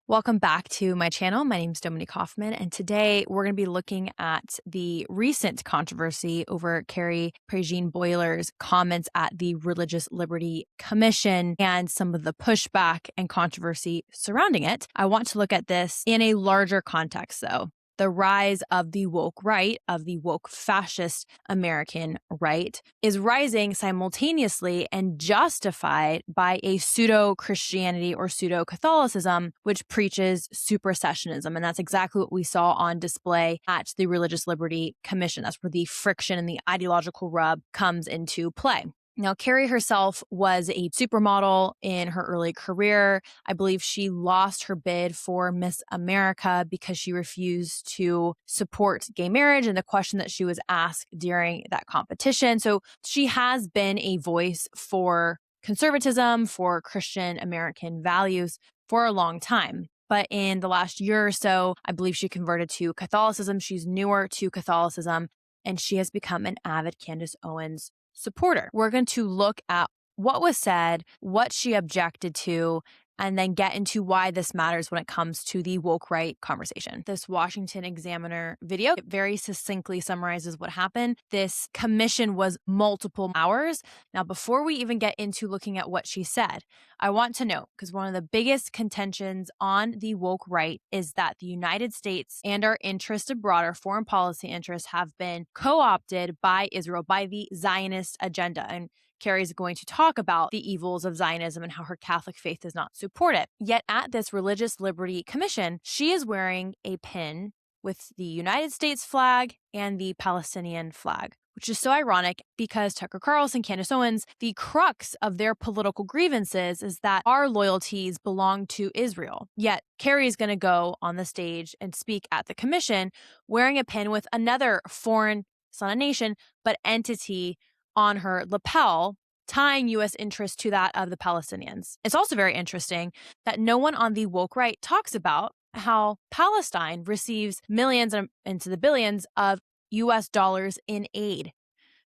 Welcome back to my channel. My name is Dominique Hoffman, and today we're going to be looking at the recent controversy over Carrie Prejean Boller's comments at the Religious Liberty Commission and some of the pushback and controversy surrounding it. I want to look at this in a larger context, though. The rise of the woke right, of the woke fascist American right, is rising simultaneously and justified by a pseudo-Christianity or pseudo-Catholicism, which preaches supersessionism. And that's exactly what we saw on display at the Religious Liberty Commission. That's where the friction and the ideological rub comes into play. Now, Carrie herself was a supermodel in her early career. I believe she lost her bid for Miss America because she refused to support gay marriage and the question that she was asked during that competition. So she has been a voice for conservatism, for Christian American values for a long time. But in the last year or so, I believe she converted to Catholicism. She's newer to Catholicism, and she has become an avid Candace Owens supporter. We're going to look at what was said, what she objected to, and then get into why this matters when it comes to the woke right conversation. This Washington Examiner video, it very succinctly summarizes what happened. This commission was multiple hours. Now, before we even get into looking at what she said, I want to note, because one of the biggest contentions on the woke right is that the United States and our interests abroad, our foreign policy interests, have been co-opted by Israel, by the Zionist agenda. And Carrie's going to talk about the evils of Zionism and how her Catholic faith does not support it. Yet at this Religious Liberty Commission, she is wearing a pin with the United States flag and the Palestinian flag, which is so ironic because Tucker Carlson, Candace Owens, the crux of their political grievances is that our loyalties belong to Israel. Yet Carrie is going to go on the stage and speak at the commission wearing a pin with another foreign, it's not a nation, but entity on her lapel, tying U.S. interests to that of the Palestinians. It's also very interesting that no one on the woke right talks about how Palestine receives millions and into the billions of U.S. dollars in aid,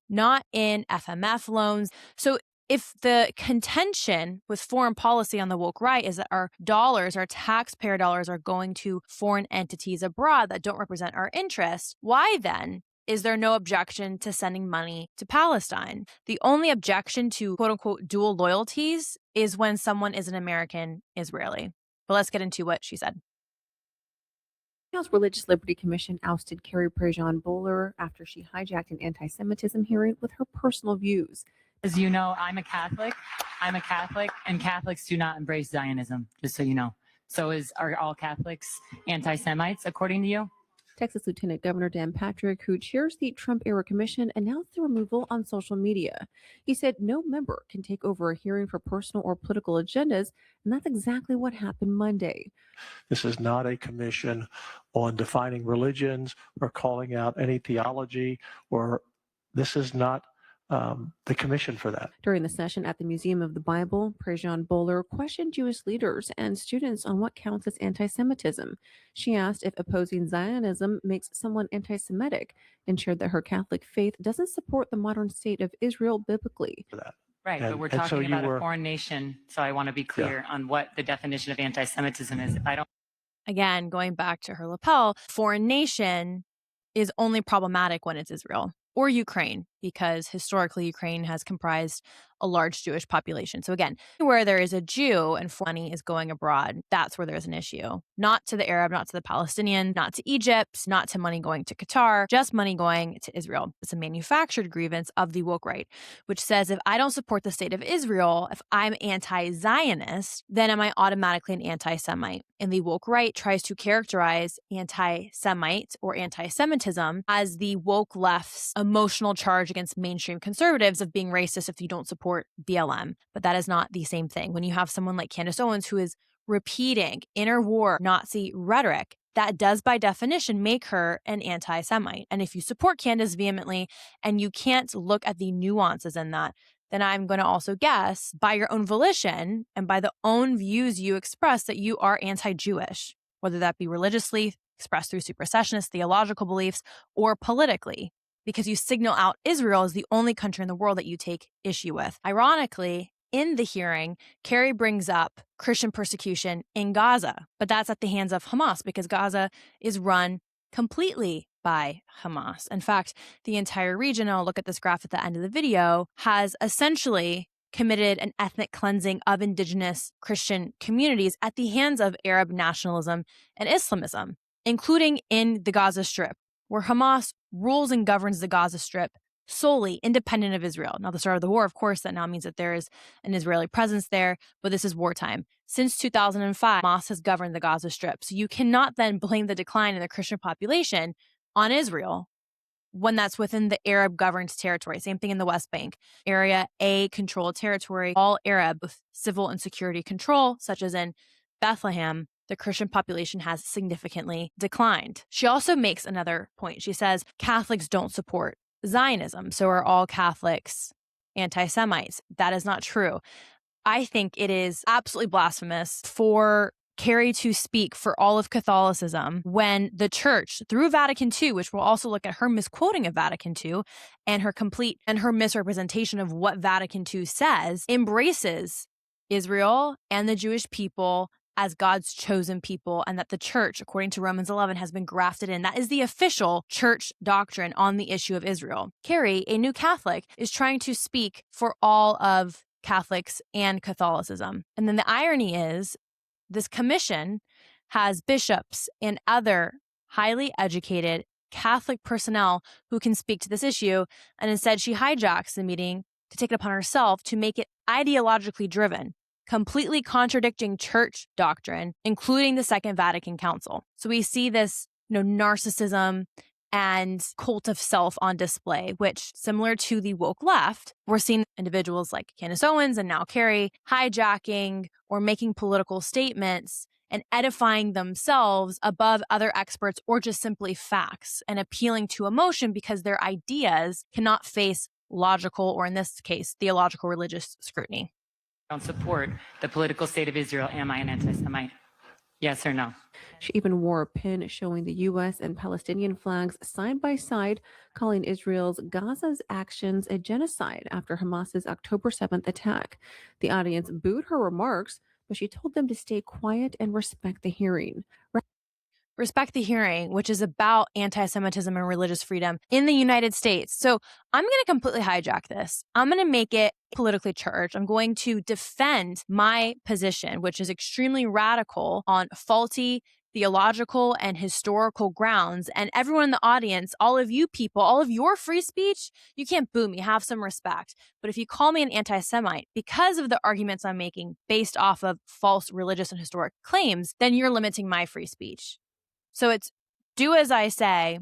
not in FMF loans. So if the contention with foreign policy on the woke right is that our dollars, our taxpayer dollars, are going to foreign entities abroad that don't represent our interests, why then is there no objection to sending money to Palestine? The only objection to quote unquote dual loyalties is when someone is an American Israeli. But let's get into what she said. House Religious Liberty Commission ousted Carrie Prejean Boller after she hijacked an anti-Semitism hearing with her personal views. As you know, I'm a Catholic, and Catholics do not embrace Zionism, just so you know. Are all Catholics anti-Semites, according to you? Texas Lieutenant Governor Dan Patrick, who chairs the Trump-era commission, announced the removal on social media. He said no member can take over a hearing for personal or political agendas, and that's exactly what happened Monday. This is not a commission on defining religions or calling out any theology, or this is not the commission for that. During the session at the Museum of the Bible, Prejean Boller questioned Jewish leaders and students on what counts as anti-Semitism. She asked if opposing Zionism makes someone anti-Semitic and shared that her Catholic faith doesn't support the modern state of Israel biblically. For that. Right, but we're talking about a foreign nation, so I want to be clear on what the definition of anti-Semitism is. Again, going back to her lapel, foreign nation is only problematic when it's Israel or Ukraine, because historically Ukraine has comprised a large Jewish population. So again, where there is a Jew and money is going abroad, that's where there's an issue. Not to the Arab, not to the Palestinian, not to Egypt, not to money going to Qatar, just money going to Israel. It's a manufactured grievance of the woke right, which says if I don't support the state of Israel, if I'm anti-Zionist, then am I automatically an anti-Semite? And the woke right tries to characterize anti-Semite or anti-Semitism as the woke left's emotional charge against mainstream conservatives of being racist if you don't support BLM. But that is not the same thing. When you have someone like Candace Owens who is repeating interwar Nazi rhetoric, that does by definition make her an anti-Semite. And if you support Candace vehemently and you can't look at the nuances in that, then I'm going to also guess by your own volition and by the own views you express that you are anti-Jewish, whether that be religiously, expressed through supersessionist theological beliefs, or politically, because you signal out Israel as the only country in the world that you take issue with. Ironically, in the hearing, Carrie brings up Christian persecution in Gaza, but that's at the hands of Hamas because Gaza is run completely by Hamas. In fact, the entire region, I'll look at this graph at the end of the video, has essentially committed an ethnic cleansing of indigenous Christian communities at the hands of Arab nationalism and Islamism, including in the Gaza Strip, where Hamas rules and governs the Gaza Strip solely independent of Israel. Now, the start of the war, of course, that now means that there is an Israeli presence there, but this is wartime. Since 2005, Hamas has governed the Gaza Strip. So you cannot then blame the decline in the Christian population on Israel when that's within the Arab-governed territory. Same thing in the West Bank. Area A controlled territory, all Arab with civil and security control, such as in Bethlehem, the Christian population has significantly declined. She also makes another point. She says Catholics don't support Zionism, so are all Catholics anti-Semites. That is not true. I think it is absolutely blasphemous for Carrie to speak for all of Catholicism when the church, through Vatican II, which we'll also look at her misquoting of Vatican II and her misrepresentation of what Vatican II says, embraces Israel and the Jewish people as God's chosen people, and that the church, according to Romans 11, has been grafted in. That is the official church doctrine on the issue of Israel. Carrie, a new Catholic, is trying to speak for all of Catholics and Catholicism. And then the irony is, this commission has bishops and other highly educated Catholic personnel who can speak to this issue, and instead she hijacks the meeting to take it upon herself to make it ideologically driven, completely contradicting church doctrine, including the Second Vatican Council. So we see this, narcissism and cult of self on display, which, similar to the woke left, we're seeing individuals like Candace Owens and now Carrie hijacking or making political statements and edifying themselves above other experts or just simply facts and appealing to emotion because their ideas cannot face logical, or in this case, theological religious scrutiny. Don't support the political state of Israel. Am I an anti-Semite? Yes or no? She even wore a pin showing the U.S. and Palestinian flags side by side, calling Israel's Gaza's actions a genocide after Hamas's October 7th attack. The audience booed her remarks, but she told them to stay quiet and respect the hearing. Respect the hearing, which is about anti-Semitism and religious freedom in the United States. So I'm going to completely hijack this. I'm going to make it politically charged. I'm going to defend my position, which is extremely radical, on faulty theological and historical grounds. And everyone in the audience, all of you people, all of your free speech, you can't boo me. Have some respect. But if you call me an anti-Semite because of the arguments I'm making based off of false religious and historic claims, then you're limiting my free speech. So it's do as I say.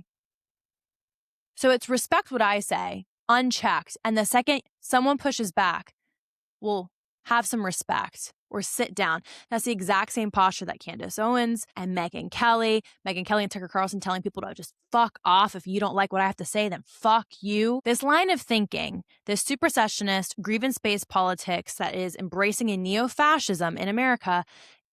So it's respect what I say, unchecked. And the second someone pushes back, we'll have some respect or sit down. That's the exact same posture that Candace Owens and Megyn Kelly and Tucker Carlson telling people to just fuck off. If you don't like what I have to say, then fuck you. This line of thinking, this supersessionist, grievance-based politics that is embracing a neo-fascism in America,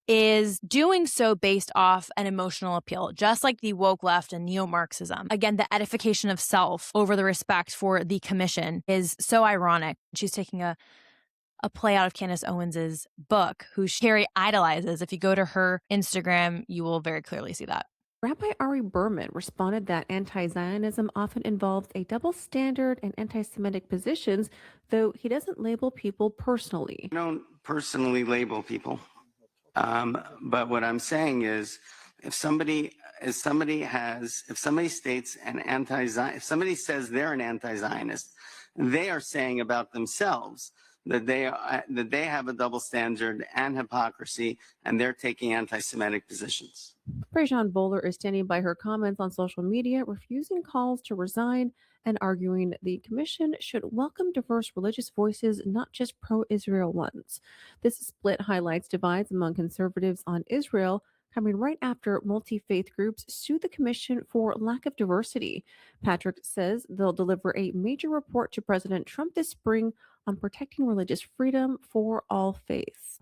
is doing so based off an emotional appeal, just like the woke left and neo-Marxism. Again, the edification of self over the respect for the commission is so ironic. She's taking a play out of Candace Owens's book, who Carrie idolizes. If you go to her Instagram, you will very clearly see that. Rabbi Ari Berman responded that anti-Zionism often involves a double standard and anti-Semitic positions, though he doesn't label people personally. I don't personally label people. But what I'm saying is, if somebody states an anti-Zionist, if somebody says they're an anti-Zionist, they are saying about themselves that they have a double standard and hypocrisy, and they're taking anti-Semitic positions. Prejean Boller is standing by her comments on social media, refusing calls to resign and arguing the commission should welcome diverse religious voices, not just pro-Israel ones. This split highlights divides among conservatives on Israel, coming right after multi-faith groups sued the commission for lack of diversity. Patrick says they'll deliver a major report to President Trump this spring on protecting religious freedom for all faiths.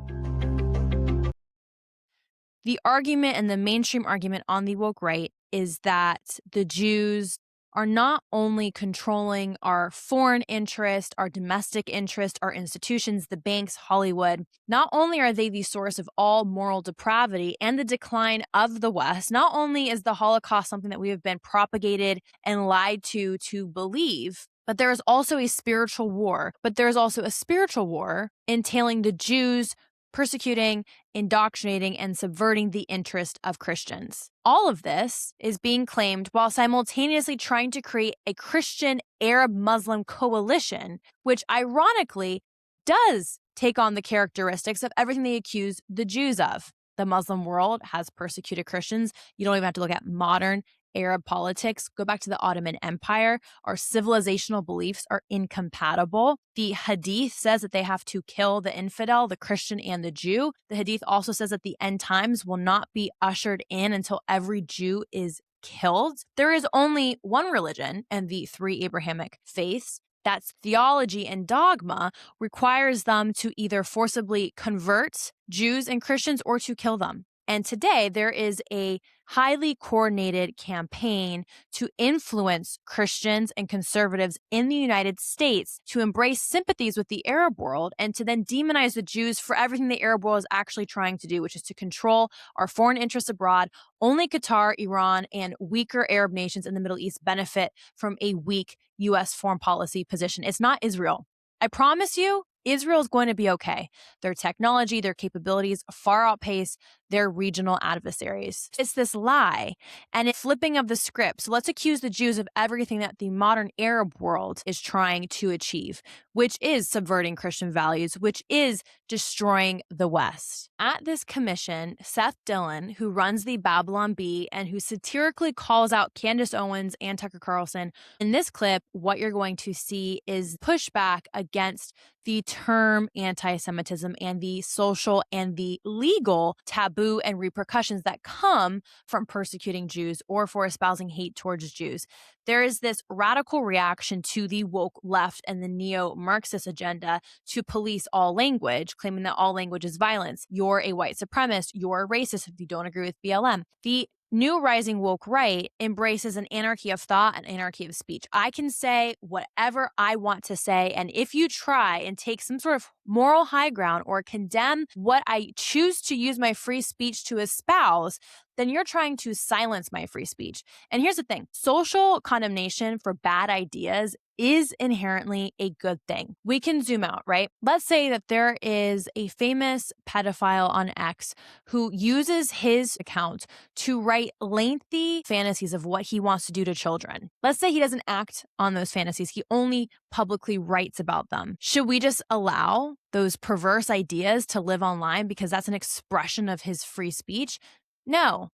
The argument and the mainstream argument on the woke right is that the Jews are not only controlling our foreign interest, our domestic interest, our institutions, the banks, Hollywood, not only are they the source of all moral depravity and the decline of the West, not only is the Holocaust something that we have been propagated and lied to believe, but there is also a spiritual war. But there is also a spiritual war entailing the Jews persecuting, indoctrinating, and subverting the interest of Christians. All of this is being claimed while simultaneously trying to create a Christian Arab-Muslim coalition, which ironically does take on the characteristics of everything they accuse the Jews of. The Muslim world has persecuted Christians. You don't even have to look at modern Arab politics. Go back to the Ottoman Empire. Our civilizational beliefs are incompatible. The Hadith says that they have to kill the infidel, the Christian, and the Jew. The Hadith also says that the end times will not be ushered in until every Jew is killed. There is only one religion and the three Abrahamic faiths. That's theology and dogma requires them to either forcibly convert Jews and Christians or to kill them. And today there is a highly coordinated campaign to influence Christians and conservatives in the United States to embrace sympathies with the Arab world and to then demonize the Jews for everything the Arab world is actually trying to do, which is to control our foreign interests abroad. Only Qatar, Iran, and weaker Arab nations in the Middle East benefit from a weak U.S. foreign policy position. It's not Israel. I promise you, Israel is going to be okay. Their technology, their capabilities far outpace their regional adversaries. It's this lie and it's flipping of the script. So let's accuse the Jews of everything that the modern Arab world is trying to achieve, which is subverting Christian values, which is destroying the West. At this commission, Seth Dillon, who runs the Babylon Bee and who satirically calls out Candace Owens and Tucker Carlson, in this clip, what you're going to see is pushback against the term anti-Semitism and the social and the legal taboo and repercussions that come from persecuting Jews or for espousing hate towards Jews. There is this radical reaction to the woke left and the neo-Marxist agenda to police all language, claiming that all language is violence. You're a white supremacist. You're a racist if you don't agree with BLM. The new rising woke right embraces an anarchy of thought and anarchy of speech. I can say whatever I want to say, and if you try and take some sort of moral high ground or condemn what I choose to use my free speech to espouse, then you're trying to silence my free speech. And here's the thing, social condemnation for bad ideas is inherently a good thing. We can zoom out, right? Let's say that there is a famous pedophile on X who uses his account to write lengthy fantasies of what he wants to do to children. Let's say he doesn't act on those fantasies. He only publicly writes about them. Should we just allow those perverse ideas to live online because that's an expression of his free speech? No.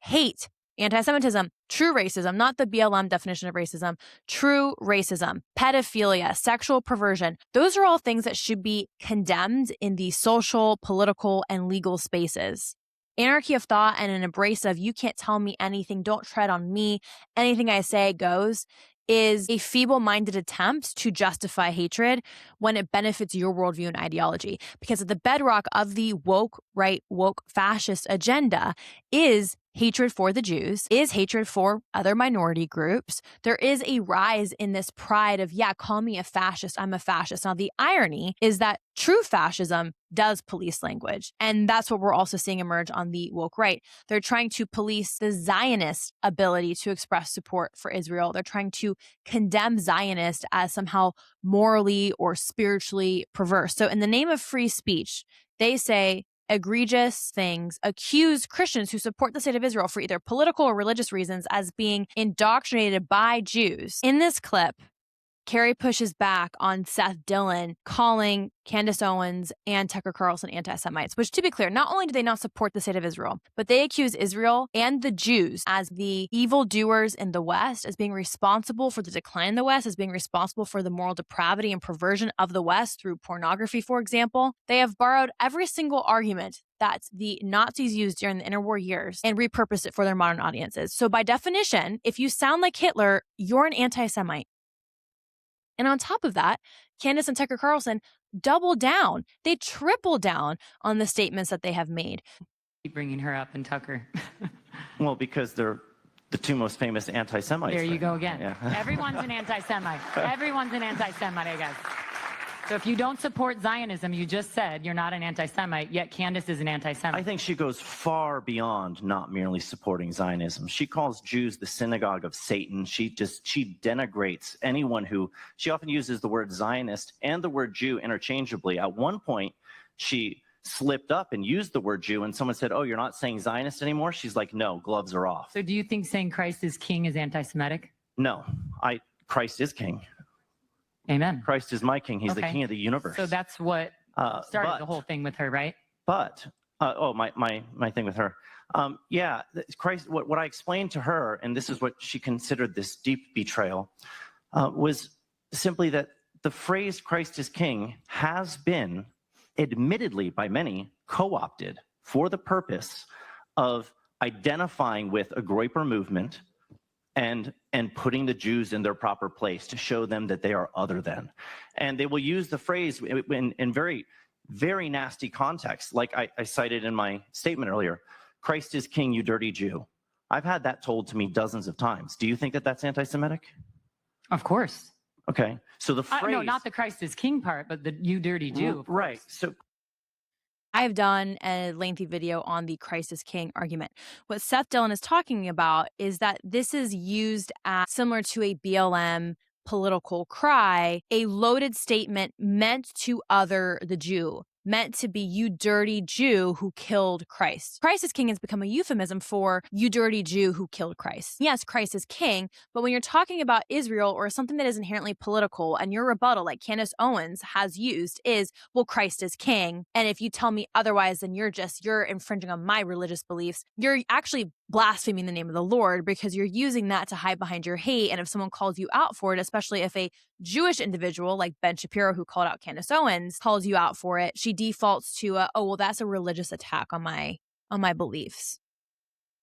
Hate, anti-Semitism, true racism, not the BLM definition of racism, true racism, pedophilia, sexual perversion. Those are all things that should be condemned in the social, political, and legal spaces. Anarchy of thought and an embrace of you can't tell me anything, don't tread on me, anything I say goes, is a feeble-minded attempt to justify hatred when it benefits your worldview and ideology. Because at the bedrock of the woke right, woke fascist agenda is hatred for the Jews, is hatred for other minority groups. There is a rise in this pride of, yeah, call me a fascist, I'm a fascist. Now, the irony is that true fascism does police language. And that's what we're also seeing emerge on the woke right. They're trying to police the Zionist ability to express support for Israel. They're trying to condemn Zionists as somehow morally or spiritually perverse. So in the name of free speech, they say egregious things, accuse Christians who support the state of Israel for either political or religious reasons as being indoctrinated by Jews. In this clip, Carrie pushes back on Seth Dillon calling Candace Owens and Tucker Carlson anti-Semites, which, to be clear, not only do they not support the state of Israel, but they accuse Israel and the Jews as the evildoers in the West, as being responsible for the decline in the West, as being responsible for the moral depravity and perversion of the West through pornography, for example. They have borrowed every single argument that the Nazis used during the interwar years and repurposed it for their modern audiences. So by definition, if you sound like Hitler, you're an anti-Semite. And on top of that, Candace and Tucker Carlson double down. They triple down on the statements that they have made. Keep bringing her up and Tucker. Well, because they're the two most famous anti-Semites. There you right go now. again. Yeah. Everyone's an anti-Semite. Everyone's an anti-Semite, I guess. So if you don't support Zionism, you just said you're not an anti-Semite, yet Candace is an anti-Semite. I think she goes far beyond not merely supporting Zionism. She calls Jews the synagogue of Satan. She denigrates anyone who, she often uses the word Zionist and the word Jew interchangeably. At one point, she slipped up and used the word Jew, and someone said, oh, you're not saying Zionist anymore? She's like, no, gloves are off. So do you think saying Christ is king is anti-Semitic? No, Christ is king. Amen. Christ is my king. He's the Okay. king of the universe. So that's what started the whole thing with her, right? But, my thing with her. Yeah, Christ, what I explained to her, and this is what she considered this deep betrayal, was simply that the phrase Christ is king has been, admittedly by many, co-opted for the purpose of identifying with a Groyper movement and putting the Jews in their proper place to show them that they are other than. And they will use the phrase in very, very nasty contexts, like I cited in my statement earlier, Christ is king, you dirty Jew. I've had that told to me dozens of times. Do you think that that's anti-Semitic? Of course. Okay, so the phrase... no, not the Christ is king part, but the you dirty Jew. Right, so... I have done a lengthy video on the Christ is king argument. What Seth Dillon is talking about is that this is used as similar to a BLM political cry, a loaded statement meant to other the Jew, meant to be you dirty Jew who killed Christ. Christ is king has become a euphemism for you dirty Jew who killed Christ. Yes, Christ is king, but when you're talking about Israel or something that is inherently political, and your rebuttal, like Candace Owens has used, is, well, Christ is king, and if you tell me otherwise, then you're infringing on my religious beliefs. You're actually blaspheming the name of the Lord because you're using that to hide behind your hate, and if someone calls you out for it, especially if a Jewish individual like Ben Shapiro, who called out Candace Owens, calls you out for it, she defaults to, oh, well, that's a religious attack on my beliefs.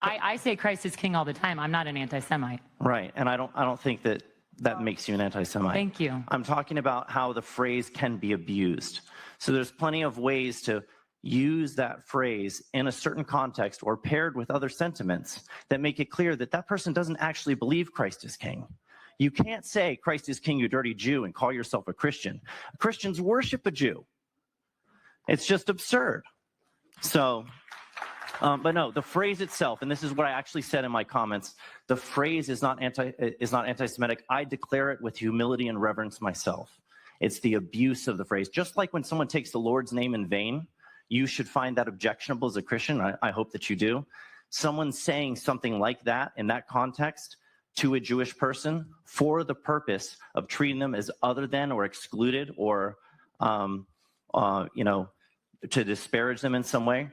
I say Christ is king all the time. I'm not an anti-Semite. Right, and I don't think that makes you an anti-Semite. Thank you. I'm talking about how the phrase can be abused. So there's plenty of ways to use that phrase in a certain context or paired with other sentiments that make it clear that that person doesn't actually believe Christ is king. You can't say Christ is king, you dirty Jew, and call yourself a Christian. Christians worship a Jew. It's just absurd. So, but no, the phrase itself, and this is what I actually said in my comments, the phrase is not anti-Semitic. I declare it with humility and reverence myself. It's the abuse of the phrase. Just like when someone takes the Lord's name in vain, you should find that objectionable as a Christian. I hope that you do. Someone saying something like that in that context to a Jewish person for the purpose of treating them as other than or excluded or, to disparage them in some way.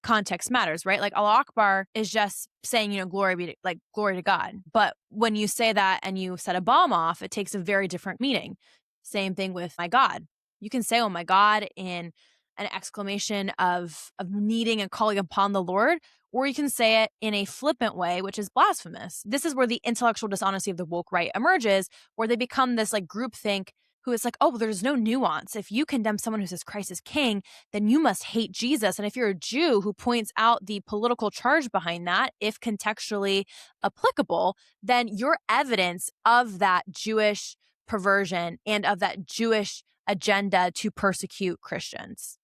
Context matters, right? Like Allah Akbar is just saying, glory to God. But when you say that and you set a bomb off, it takes a very different meaning. Same thing with my God. You can say, oh my God, in an exclamation of needing and calling upon the Lord, or you can say it in a flippant way, which is blasphemous. This is where the intellectual dishonesty of the woke right emerges, where they become this like groupthink who is like, oh, well, there's no nuance. If you condemn someone who says Christ is king, then you must hate Jesus. And if you're a Jew who points out the political charge behind that, if contextually applicable, then you're evidence of that Jewish perversion and of that Jewish agenda to persecute Christians.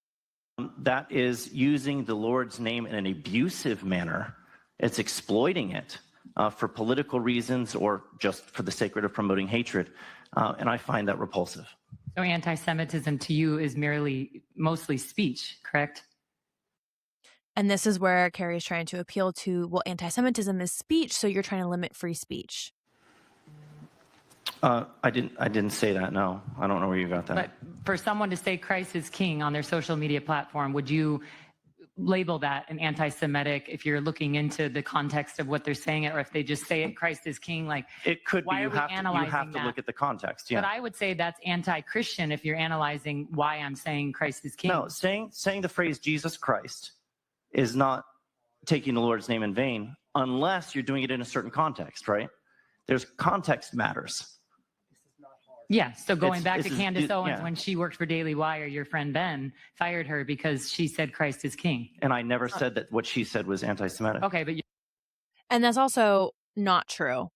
That is using the Lord's name in an abusive manner. It's exploiting it for political reasons or just for the sake of promoting hatred. And I find that repulsive. So anti-Semitism to you is mostly speech, correct? And this is where Carrie is trying to appeal to, well, anti-Semitism is speech, so you're trying to limit free speech. I didn't say that, no. I don't know where you got that. But for someone to say Christ is king on their social media platform, would you label that an anti-Semitic if you're looking into the context of what they're saying it, or if they just say it, Christ is king, like it could why be. are we analyzing you have to that? Look at the context. Yeah. But I would say that's anti-Christian if you're analyzing why I'm saying Christ is king. No, saying the phrase Jesus Christ is not taking the Lord's name in vain unless you're doing it in a certain context, right? There's context matters. Yeah, so going back to Candace Owens, yeah. when she worked for Daily Wire, your friend Ben fired her because she said Christ is king. And I never said that what she said was anti-Semitic. Okay, but And that's also not true.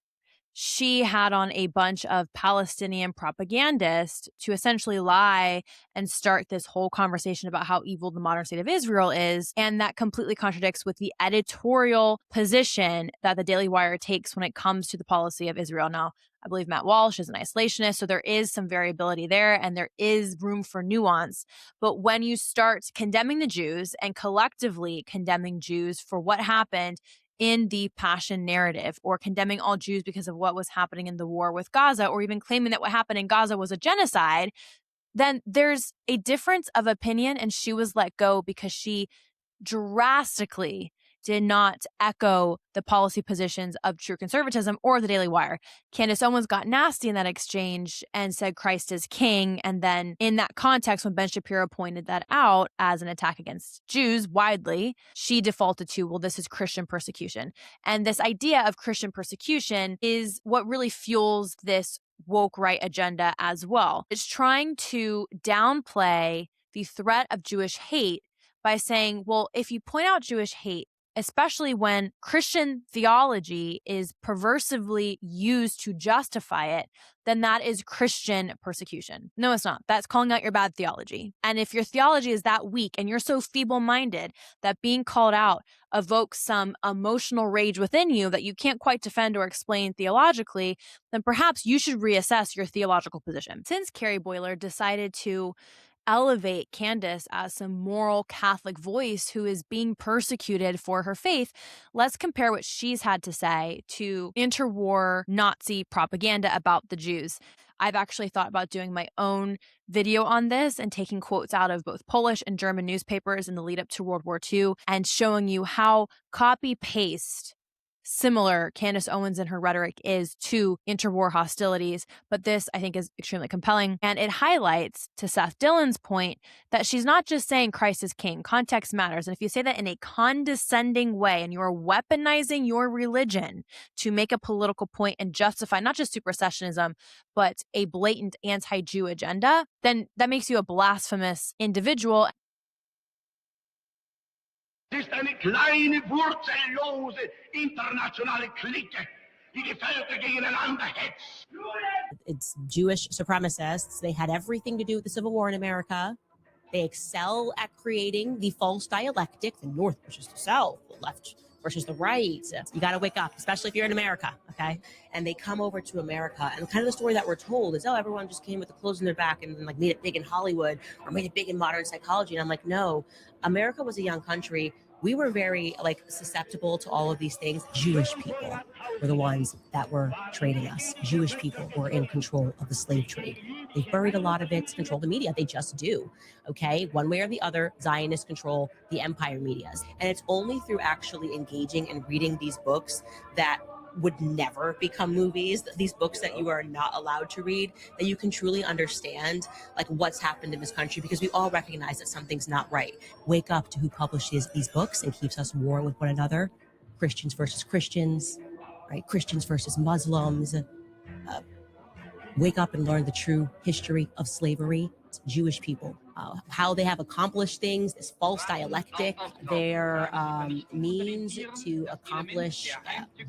She had on a bunch of Palestinian propagandists to essentially lie and start this whole conversation about how evil the modern state of Israel is. And that completely contradicts with the editorial position that the Daily Wire takes when it comes to the policy of Israel. Now, I believe Matt Walsh is an isolationist, so there is some variability there and there is room for nuance. But when you start condemning the Jews and collectively condemning Jews for what happened in the Passion narrative, or condemning all Jews because of what was happening in the war with Gaza, or even claiming that what happened in Gaza was a genocide, then there's a difference of opinion, and she was let go because she drastically did not echo the policy positions of true conservatism or the Daily Wire. Candace Owens got nasty in that exchange and said Christ is king. And then in that context, when Ben Shapiro pointed that out as an attack against Jews widely, she defaulted to, well, this is Christian persecution. And this idea of Christian persecution is what really fuels this woke right agenda as well. It's trying to downplay the threat of Jewish hate by saying, well, if you point out Jewish hate, especially when Christian theology is perversively used to justify it, then that is Christian persecution. No, it's not. That's calling out your bad theology. And if your theology is that weak and you're so feeble-minded that being called out evokes some emotional rage within you that you can't quite defend or explain theologically, then perhaps you should reassess your theological position. Since Carrie Boller decided to elevate Candace as some moral Catholic voice who is being persecuted for her faith, let's compare what she's had to say to interwar Nazi propaganda about the Jews. I've actually thought about doing my own video on this and taking quotes out of both Polish and German newspapers in the lead up to World War II and showing you how copy-paste similar Candace Owens and her rhetoric is to interwar hostilities. But this, I think, is extremely compelling. And it highlights, to Seth Dillon's point, that she's not just saying Christ is king. Context matters. And if you say that in a condescending way and you're weaponizing your religion to make a political point and justify not just supersessionism, but a blatant anti-Jew agenda, then that makes you a blasphemous individual. Es ist eine kleine, wurzellose internationale Clique, die die Völker gegeneinander hetzt. It's Jewish supremacists. They had everything to do with the Civil War in America. They excel at creating the false dialectic, the North versus the South, the left versus the right. You got to wake up, especially if you're in America, okay? And they come over to America, and kind of the story that we're told is, oh, everyone just came with the clothes in their back and like made it big in Hollywood or made it big in modern psychology. And I'm like, no, America was a young country. We were very susceptible to all of these things. Jewish people were the ones that were trading us. Jewish people were in control of the slave trade. They've buried a lot of it, control the media. They just do, okay? One way or the other, Zionists control the empire medias. And it's only through actually engaging and reading these books that would never become movies, these books that you are not allowed to read, that you can truly understand what's happened in this country, because we all recognize that something's not right. Wake up to who publishes these books and keeps us warring with one another. Christians versus Christians, right? Christians versus Muslims. Wake up and learn the true history of slavery. It's Jewish people, how they have accomplished things, this false dialectic, their means to accomplish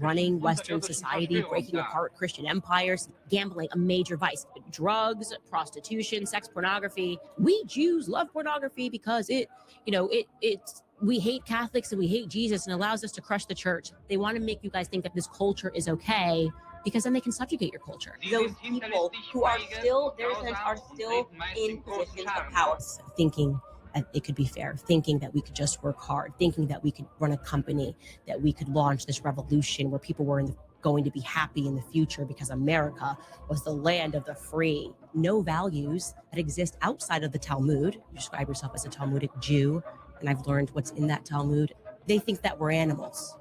running Western society, breaking apart Christian empires, gambling, a major vice, drugs, prostitution, sex, pornography. We Jews love pornography because we hate Catholics and we hate Jesus and allows us to crush the church. They want to make you guys think that this culture is okay, because then they can subjugate your culture. Those people who are still, their sense, are still in positions of power, thinking that it could be fair, thinking that we could just work hard, thinking that we could run a company, that we could launch this revolution where people were going to be happy in the future because America was the land of the free. No values that exist outside of the Talmud. You describe yourself as a Talmudic Jew, and I've learned what's in that Talmud. They think that we're animals,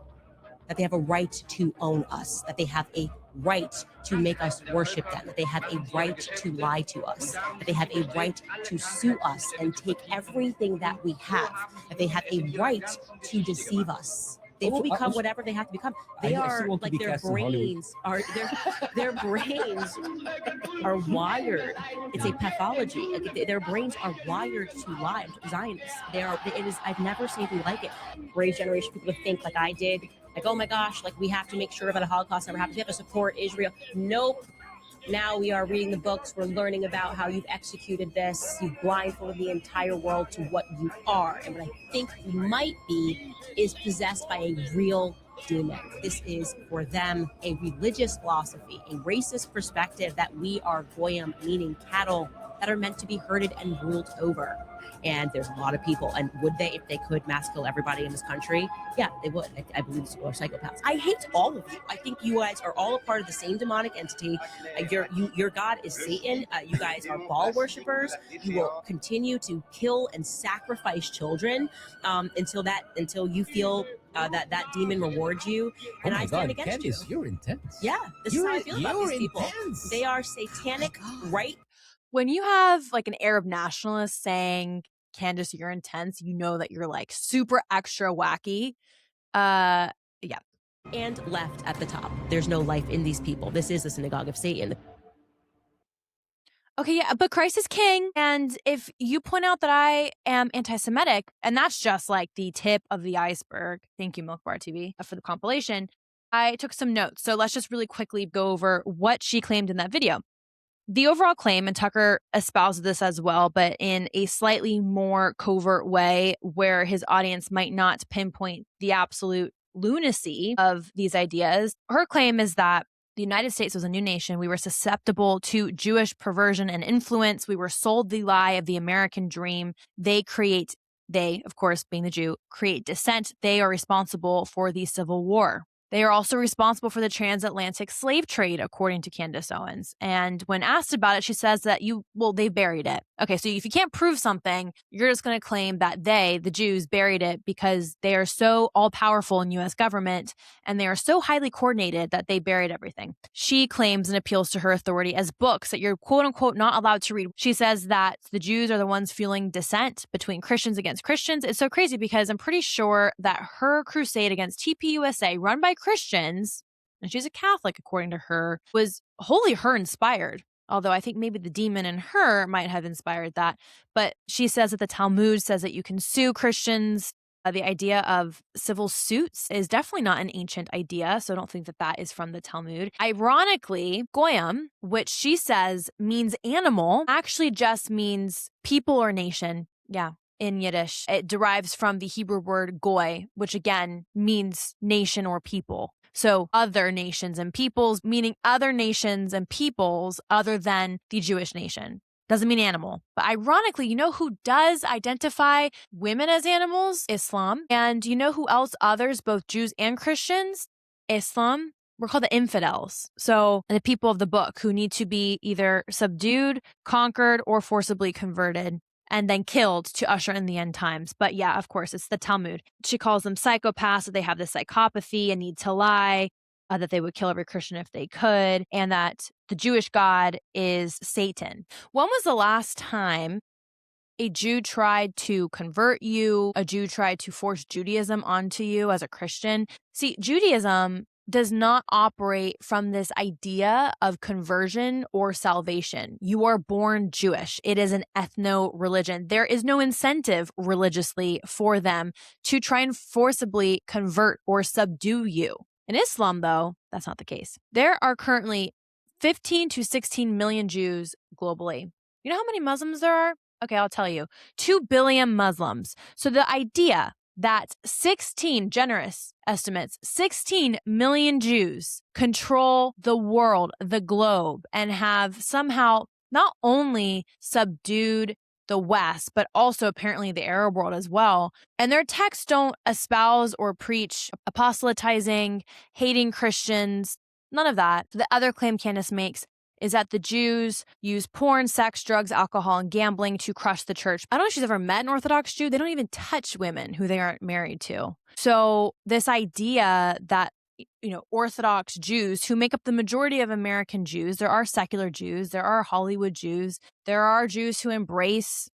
that they have a right to own us, that they have a right to make us worship them, that they have a right to lie to us, that they have a right to sue us and take everything that we have, that they have a right to deceive us. They will Also, become also, whatever they have to become. I They still are want to like be their cast in Hollywood. brains are their brains are wired. It's a pathology. Like, their brains are wired to lie. Zionists. It is. I've never seen anything like it. Brave generation people to think like I did. Like, oh my gosh, like we have to make sure that a Holocaust never happens. We have to support Israel. Nope. Now we are reading the books. We're learning about how you've executed this. You've blindfolded the entire world to what you are. And what I think you might be is possessed by a real demon. This is for them a religious philosophy, a racist perspective that we are goyim, meaning cattle that are meant to be herded and ruled over. And there's a lot of people. And would they, if they could, mass kill everybody in this country? Yeah, they would. I believe these people are psychopaths. I hate all of you. I think you guys are all a part of the same demonic entity. Your God is Satan. You guys are Baal worshippers. You will continue to kill and sacrifice children until you feel that demon rewards you. And I stand against Candace, you. You're intense. Yeah, this is how I feel about these people. Intense. They are satanic, right? When you have like an Arab nationalist saying, Candace, you're intense, you know that you're like super extra wacky. Yeah. And left at the top. There's no life in these people. This is the synagogue of Satan. Okay, yeah, but Christ is king. And if you point out that I am anti-Semitic, and that's just like the tip of the iceberg. Thank you, Milk Bar TV, for the compilation. I took some notes. So let's just really quickly go over what she claimed in that video. The overall claim, and Tucker espoused this as well, but in a slightly more covert way where his audience might not pinpoint the absolute lunacy of these ideas. Her claim is that the United States was a new nation. We were susceptible to Jewish perversion and influence. We were sold the lie of the American dream. They, of course, being the Jew, create dissent. They are responsible for the Civil War. They are also responsible for the transatlantic slave trade, according to Candace Owens. And when asked about it, she says that they buried it. Okay, so if you can't prove something, you're just going to claim that they, the Jews, buried it because they are so all-powerful in U.S. government and they are so highly coordinated that they buried everything. She claims and appeals to her authority as books that you're quote-unquote not allowed to read. She says that the Jews are the ones fueling dissent between Christians against Christians. It's so crazy because I'm pretty sure that her crusade against TPUSA, run by Christians, and she's a Catholic according to her, was wholly her inspired. Although I think maybe the demon in her might have inspired that. But she says that the Talmud says that you can sue Christians. The idea of civil suits is definitely not an ancient idea, so I don't think that that is from the Talmud. Ironically, goyim, which she says means animal, actually just means people or nation. Yeah. In Yiddish, it derives from the Hebrew word goy, which again means nation or people. So other nations and peoples, meaning other nations and peoples other than the Jewish nation. Doesn't mean animal. But ironically, you know who does identify women as animals? Islam. And you know who else others, both Jews and Christians? Islam. We're called the infidels. So the people of the book who need to be either subdued, conquered, or forcibly converted and then killed to usher in the end times. But yeah, of course, it's the Talmud. She calls them psychopaths, that they have this psychopathy, a need to lie, that they would kill every Christian if they could, and that the Jewish God is Satan. When was the last time a Jew tried to convert you, a Jew tried to force Judaism onto you as a Christian? See, Judaism does not operate from this idea of conversion or salvation. You are born Jewish. It is an ethno-religion. There is no incentive religiously for them to try and forcibly convert or subdue you. In Islam, though, that's not the case. There are currently 15 to 16 million Jews globally. You know how many Muslims there are? Okay, I'll tell you. 2 billion Muslims. So the idea that 16 million Jews control the world, the globe, and have somehow not only subdued the West, but also apparently the Arab world as well. And their texts don't espouse or preach apostatizing, hating Christians, none of that. The other claim Candace makes is that the Jews use porn, sex, drugs, alcohol, and gambling to crush the church. I don't know if she's ever met an Orthodox Jew. They don't even touch women who they aren't married to. So this idea that, Orthodox Jews who make up the majority of American Jews, there are secular Jews, there are Hollywood Jews, there are Jews who embrace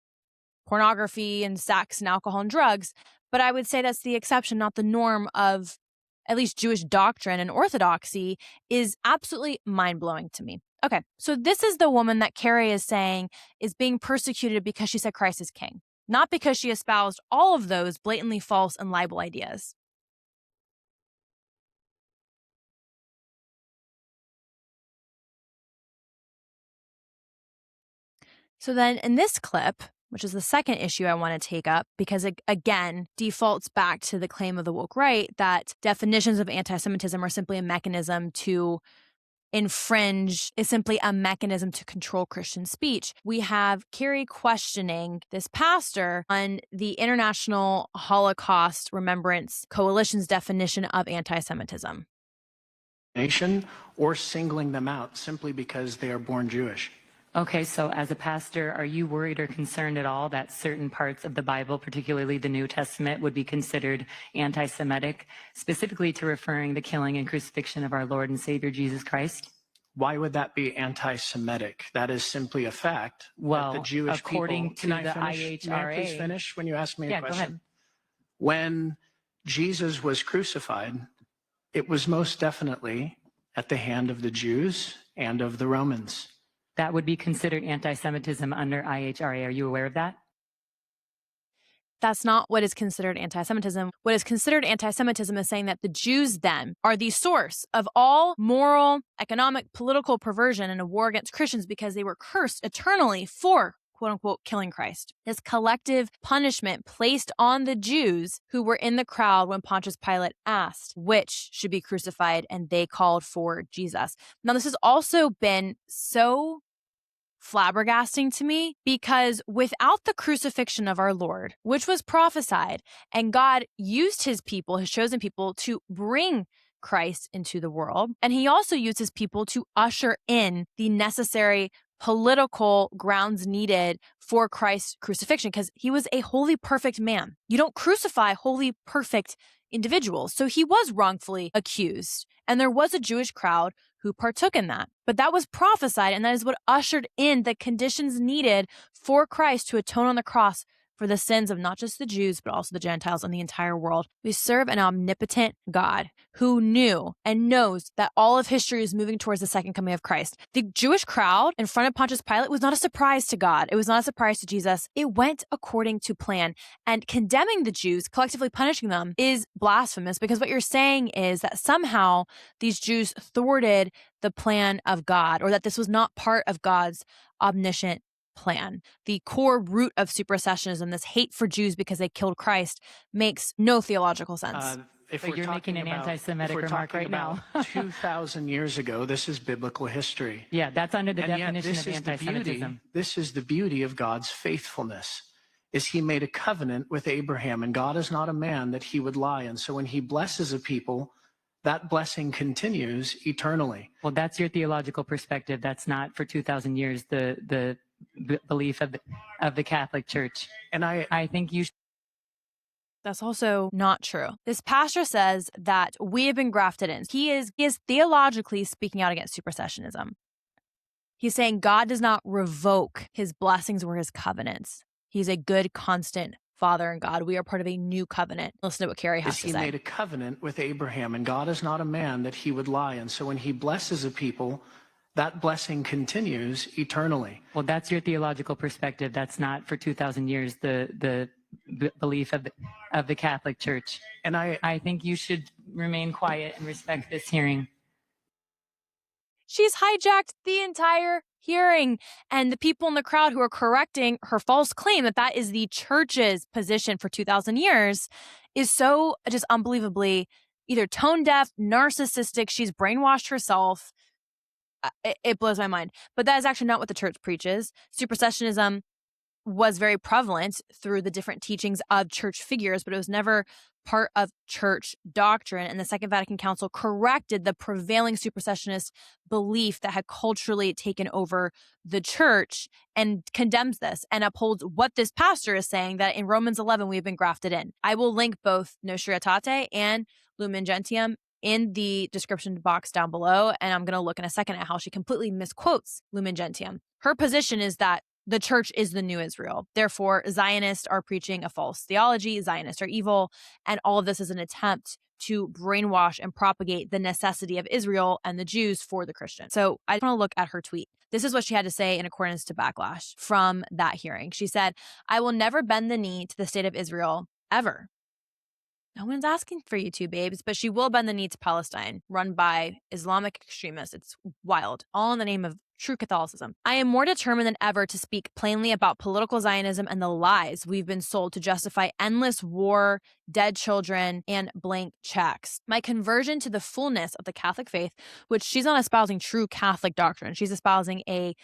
pornography and sex and alcohol and drugs, But I would say that's the exception, not the norm of at least Jewish doctrine and orthodoxy is absolutely mind-blowing to me. Okay, so this is the woman that Carrie is saying is being persecuted because she said Christ is king, not because she espoused all of those blatantly false and libel ideas. So then in this clip, which is the second issue I want to take up, because it, again, defaults back to the claim of the woke right that definitions of anti-Semitism are simply a mechanism to infringe, is simply a mechanism to control Christian speech. We have Carrie questioning this pastor on the International Holocaust Remembrance Coalition's definition of anti-Semitism. Nation or singling them out simply because they are born Jewish. Okay, so as a pastor, are you worried or concerned at all that certain parts of the Bible, particularly the New Testament, would be considered anti-Semitic, specifically to referring the killing and crucifixion of our Lord and Savior Jesus Christ? Why would that be anti-Semitic? That is simply a fact. Well, that the Jewish according people, to the IHRA, may I please finish when you ask me a question? Go ahead. When Jesus was crucified, it was most definitely at the hand of the Jews and of the Romans. That would be considered anti-Semitism under IHRA. Are you aware of that? That's not what is considered anti-Semitism. What is considered anti-Semitism is saying that the Jews then are the source of all moral, economic, political perversion in a war against Christians because they were cursed eternally for, quote unquote, killing Christ. This collective punishment placed on the Jews who were in the crowd when Pontius Pilate asked which should be crucified, and they called for Jesus. Now, this has also been so flabbergasting to me because without the crucifixion of our Lord, which was prophesied, and God used his people, his chosen people, to bring Christ into the world, and he also used his people to usher in the necessary political grounds needed for Christ's crucifixion, because he was a holy, perfect man. You don't crucify holy, perfect individuals. So he was wrongfully accused, and there was a Jewish crowd who partook in that. But that was prophesied, and that is what ushered in the conditions needed for Christ to atone on the cross for the sins of not just the Jews, but also the Gentiles and the entire world. We serve an omnipotent God who knew and knows that all of history is moving towards the second coming of Christ. The Jewish crowd in front of Pontius Pilate was not a surprise to God. It was not a surprise to Jesus. It went according to plan. And condemning the Jews, collectively punishing them, is blasphemous, because what you're saying is that somehow these Jews thwarted the plan of God, or that this was not part of God's omniscient plan. The core root of supersessionism, this hate for Jews because they killed Christ, makes no theological sense. But you're making an anti-Semitic remark right now. 2,000 years ago, this is biblical history. Yeah, that's under the And definition yet, of anti-Semitism. This is the beauty of God's faithfulness, is he made a covenant with Abraham, and God is not a man that he would lie. And so when he blesses a people, that blessing continues eternally. Well, that's your theological perspective. That's not for 2,000 years the belief of the Catholic Church. And I think you should. That's also not true. This pastor says that we have been grafted in. He is theologically speaking out against supersessionism. He's saying God does not revoke his blessings or his covenants. He's a good, constant Father and God. We are part of a new covenant. Listen to what Carrie has to say. He made a covenant with Abraham, and God is not a man that he would lie. And so when he blesses a people, that blessing continues eternally. Well, that's your theological perspective. That's not for 2,000 years the belief of the Catholic Church. And I think you should remain quiet and respect this hearing. She's hijacked the entire hearing, and the people in the crowd who are correcting her false claim that that is the church's position for 2,000 years is so just unbelievably either tone deaf, narcissistic. She's brainwashed herself. It blows my mind. But that is actually not what the church preaches. Supersessionism was very prevalent through the different teachings of church figures, but it was never part of church doctrine. And the Second Vatican Council corrected the prevailing supersessionist belief that had culturally taken over the church and condemns this and upholds what this pastor is saying, that in Romans 11, we have been grafted in. I will link both Nostra Aetate and Lumen Gentium in the description box down below. And I'm going to look in a second at how she completely misquotes Lumen Gentium. Her position is that the church is the new Israel. Therefore, Zionists are preaching a false theology, Zionists are evil, and all of this is an attempt to brainwash and propagate the necessity of Israel and the Jews for the Christians. So I want to look at her tweet. This is what she had to say in accordance to backlash from that hearing. She said, "I will never bend the knee to the state of Israel, ever. No one's asking for you to, babes, but she will bend the knee to Palestine, run by Islamic extremists. It's wild, all in the name of true Catholicism. I am more determined than ever to speak plainly about political Zionism and the lies we've been sold to justify endless war, dead children, and blank checks. My conversion to the fullness of the Catholic faith, which she's not espousing true Catholic doctrine. She's espousing a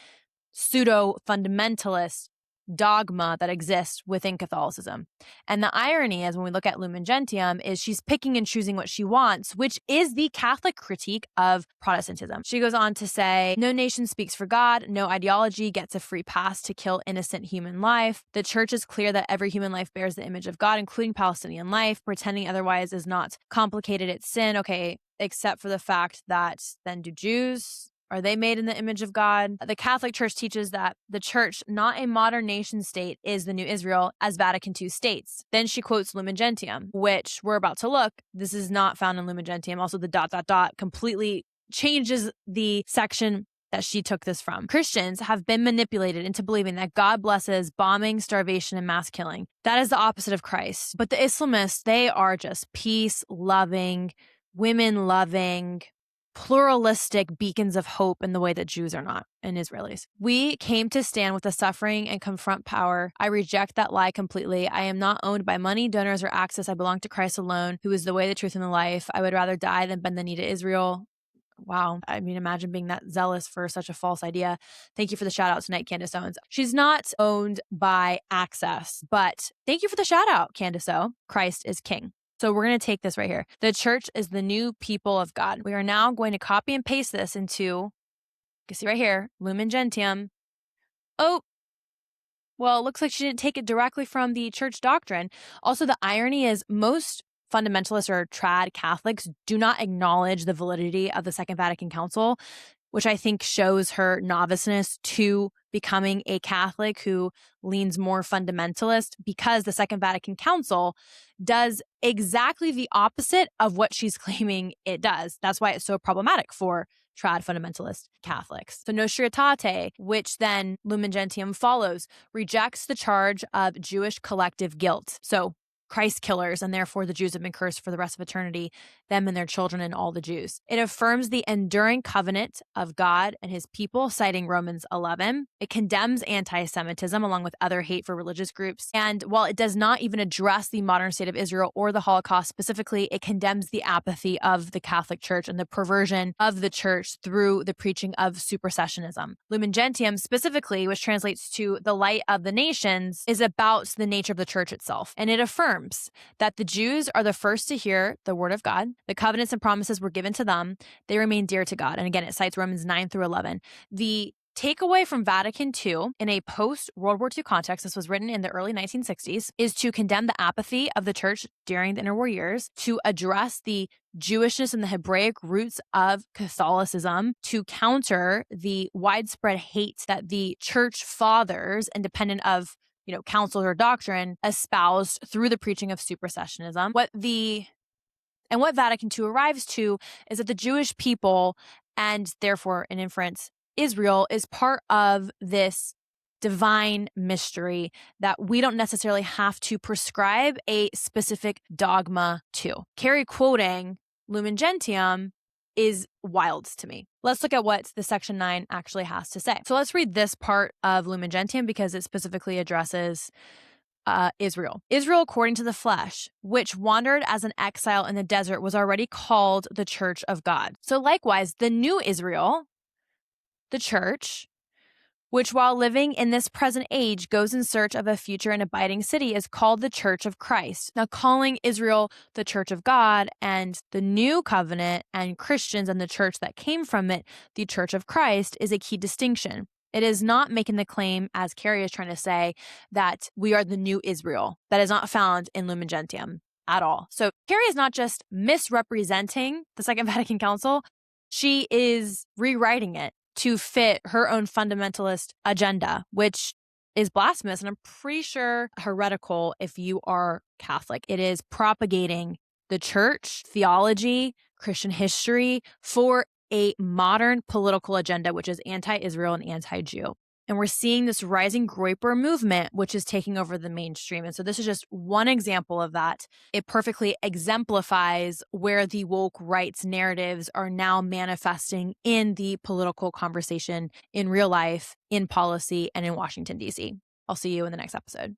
pseudo-fundamentalist dogma that exists within Catholicism. And the irony is when we look at Lumen Gentium is she's picking and choosing what she wants, which is the Catholic critique of Protestantism. She goes on to say, no nation speaks for God, no ideology gets a free pass to kill innocent human life. The church is clear that every human life bears the image of God, including Palestinian life. Pretending otherwise is not complicated, it's sin. Okay, except for the fact that then do Jews? Are they made in the image of God? The Catholic Church teaches that the church, not a modern nation state, is the new Israel, as Vatican II states. Then she quotes Lumen Gentium, which we're about to look. This is not found in Lumen Gentium. Also, the ... completely changes the section that she took this from. Christians have been manipulated into believing that God blesses bombing, starvation, and mass killing. That is the opposite of Christ. But the Islamists, they are just peace-loving, women-loving, pluralistic beacons of hope in the way that Jews are not, and Israelis. We came to stand with the suffering and confront power. I reject that lie completely. I am not owned by money, donors, or access. I belong to Christ alone, who is the way, the truth, and the life. I would rather die than bend the knee to Israel. Wow. I mean, imagine being that zealous for such a false idea. Thank you for the shout out tonight, Candace Owens. She's not owned by access, but thank you for the shout out, Candace O. Christ is king. So we're going to take this right here. The church is the new people of God. We are now going to copy and paste this into, you can see right here, Lumen Gentium. Oh, well, it looks like she didn't take it directly from the church doctrine. Also, the irony is most fundamentalists or trad Catholics do not acknowledge the validity of the Second Vatican Council, which I think shows her noviceness to becoming a Catholic who leans more fundamentalist, because the Second Vatican Council does exactly the opposite of what she's claiming it does. That's why it's so problematic for trad fundamentalist Catholics. So Nostra Aetate, which then Lumen Gentium follows, rejects the charge of Jewish collective guilt. So Christ killers, and therefore the Jews have been cursed for the rest of eternity, them and their children and all the Jews. It affirms the enduring covenant of God and his people, citing Romans 11. It condemns anti-Semitism along with other hate for religious groups. And while it does not even address the modern state of Israel or the Holocaust specifically, it condemns the apathy of the Catholic Church and the perversion of the church through the preaching of supersessionism. Lumen Gentium specifically, which translates to the light of the nations, is about the nature of the church itself. And it affirms that the Jews are the first to hear the word of God. The covenants and promises were given to them. They remain dear to God. And again, it cites Romans 9 through 11. The takeaway from Vatican II in a post-World War II context, this was written in the early 1960s, is to condemn the apathy of the church during the interwar years, to address the Jewishness and the Hebraic roots of Catholicism, to counter the widespread hate that the church fathers, independent of council or doctrine, espoused through the preaching of supersessionism. What Vatican II arrives to is that the Jewish people, and therefore in inference Israel, is part of this divine mystery that we don't necessarily have to prescribe a specific dogma to. Carrie quoting Lumen Gentium is wild to me. Let's look at what the section 9 actually has to say. So let's read this part of Lumen Gentium because it specifically addresses Israel. Israel, according to the flesh, which wandered as an exile in the desert, was already called the church of God. So likewise, the new Israel, the church, which while living in this present age goes in search of a future and abiding city, is called the Church of Christ. Now, calling Israel the Church of God and the New Covenant and Christians and the church that came from it the Church of Christ is a key distinction. It is not making the claim, as Carrie is trying to say, that we are the new Israel. That is not found in Lumen Gentium at all. So Carrie is not just misrepresenting the Second Vatican Council, she is rewriting it to fit her own fundamentalist agenda, which is blasphemous, and I'm pretty sure heretical if you are Catholic. It is propagating the church, theology, Christian history for a modern political agenda, which is anti-Israel and anti-Jew. And we're seeing this rising Groyper movement, which is taking over the mainstream. And so this is just one example of that. It perfectly exemplifies where the woke rights narratives are now manifesting in the political conversation in real life, in policy, and in Washington, D.C. I'll see you in the next episode.